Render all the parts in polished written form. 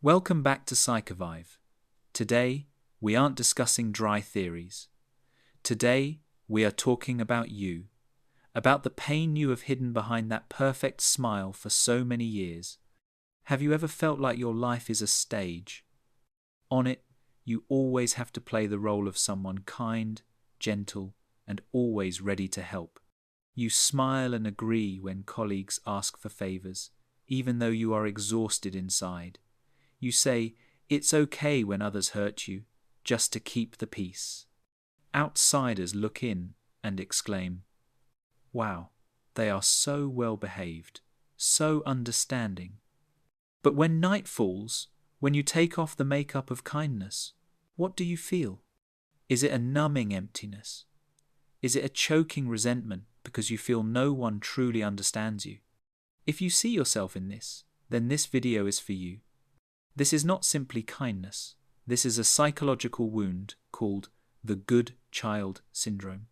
Welcome back to Psychovive. Today, we aren't discussing dry theories. Today, we are talking about you, about the pain you have hidden behind that perfect smile for so many years. Have you ever felt like your life is a stage? On it, you always have to play the role of someone kind, gentle, and always ready to help. You smile and agree when colleagues ask for favors, even though you are exhausted inside. You say, it's okay when others hurt you, just to keep the peace. Outsiders look in and exclaim, wow, they are so well behaved, so understanding. But when night falls, when you take off the makeup of kindness, what do you feel? Is it a numbing emptiness? Is it a choking resentment because you feel no one truly understands you? If you see yourself in this, then this video is for you. This is not simply kindness. This is a psychological wound called the good child syndrome.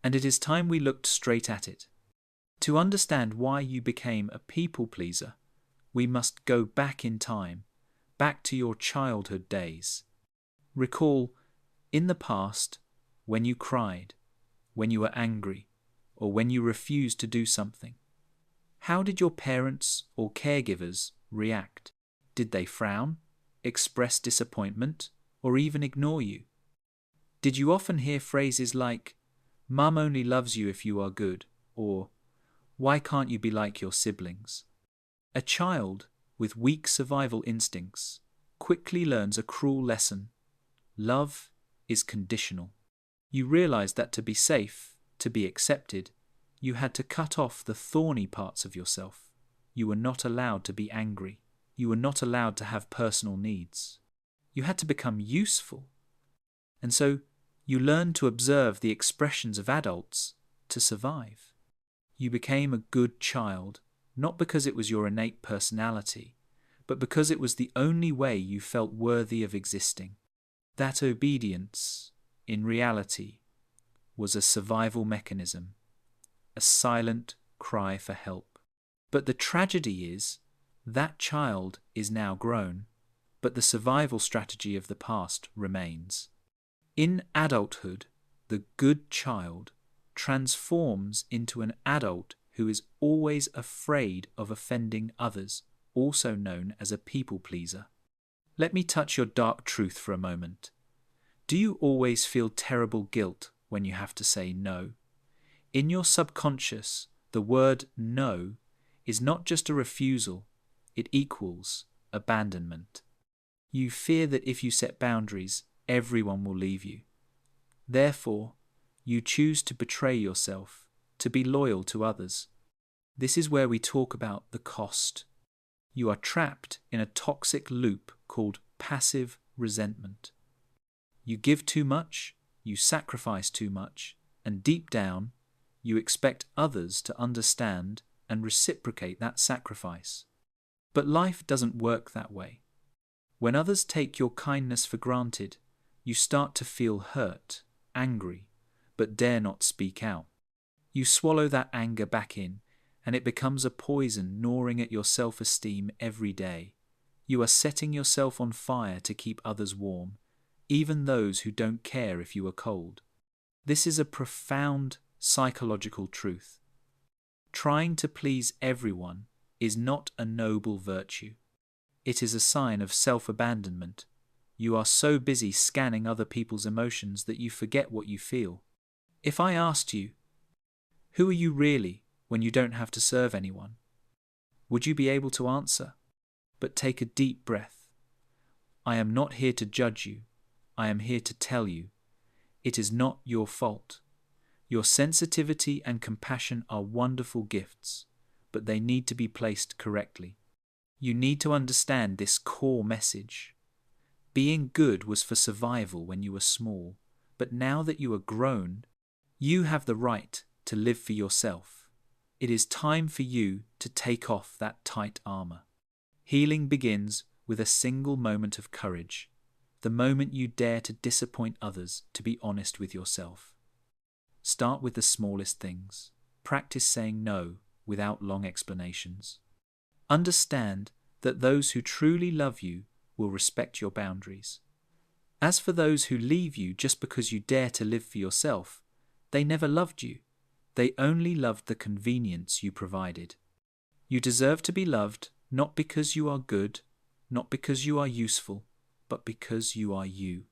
And it is time we looked straight at it. To understand why you became a people pleaser, we must go back in time, back to your childhood days. Recall, in the past, when you cried, when you were angry, or when you refused to do something. How did your parents or caregivers react? Did they frown, express disappointment, or even ignore you? Did you often hear phrases like, "Mum only loves you if you are good," or "Why can't you be like your siblings?" A child with weak survival instincts quickly learns a cruel lesson. Love is conditional. You realize that to be safe, to be accepted, you had to cut off the thorny parts of yourself. You were not allowed to be angry. You were not allowed to have personal needs. You had to become useful. And so you learned to observe the expressions of adults to survive. You became a good child, not because it was your innate personality, but because it was the only way you felt worthy of existing. That obedience, in reality, was a survival mechanism, a silent cry for help. But the tragedy is, that child is now grown, but the survival strategy of the past remains. In adulthood, the good child transforms into an adult who is always afraid of offending others, also known as a people pleaser. Let me touch your dark truth for a moment. Do you always feel terrible guilt when you have to say no? In your subconscious, the word no is not just a refusal, it equals abandonment. You fear that if you set boundaries, everyone will leave you. Therefore, you choose to betray yourself, to be loyal to others. This is where we talk about the cost. You are trapped in a toxic loop called passive resentment. You give too much, you sacrifice too much, and deep down, you expect others to understand and reciprocate that sacrifice. But life doesn't work that way. When others take your kindness for granted, you start to feel hurt, angry, but dare not speak out. You swallow that anger back in, and it becomes a poison gnawing at your self-esteem every day. You are setting yourself on fire to keep others warm, even those who don't care if you are cold. This is a profound psychological truth. Trying to please everyone is not a noble virtue. It is a sign of self-abandonment. You are so busy scanning other people's emotions that you forget what you feel. If I asked you, who are you really when you don't have to serve anyone? Would you be able to answer? But take a deep breath. I am not here to judge you. I am here to tell you. It is not your fault. Your sensitivity and compassion are wonderful gifts, but they need to be placed correctly. You need to understand this core message. Being good was for survival when you were small, but now that you are grown, you have the right to live for yourself. It is time for you to take off that tight armor. Healing begins with a single moment of courage, the moment you dare to disappoint others to be honest with yourself. Start with the smallest things. Practice saying no without long explanations. Understand that those who truly love you will respect your boundaries. As for those who leave you just because you dare to live for yourself, they never loved you. They only loved the convenience you provided. You deserve to be loved not because you are good, not because you are useful, but because you are you.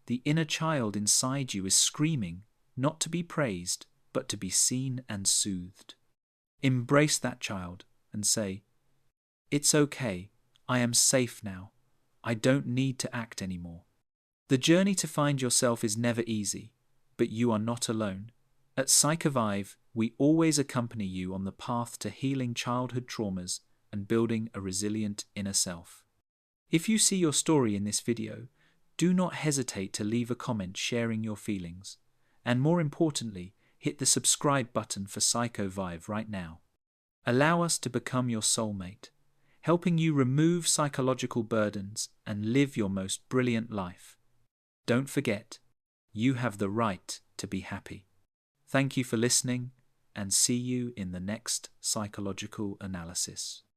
The inner child inside you is screaming, not to be praised, but to be seen and soothed. Embrace that child and say, "It's okay, I am safe now. I don't need to act anymore." The journey to find yourself is never easy, but you are not alone. At Psychovive, we always accompany you on the path to healing childhood traumas and building a resilient inner self. If you see your story in this video, do not hesitate to leave a comment sharing your feelings. And more importantly, hit the subscribe button for Psychovive right now. Allow us to become your soulmate, helping you remove psychological burdens and live your most brilliant life. Don't forget, you have the right to be happy. Thank you for listening, and see you in the next psychological analysis.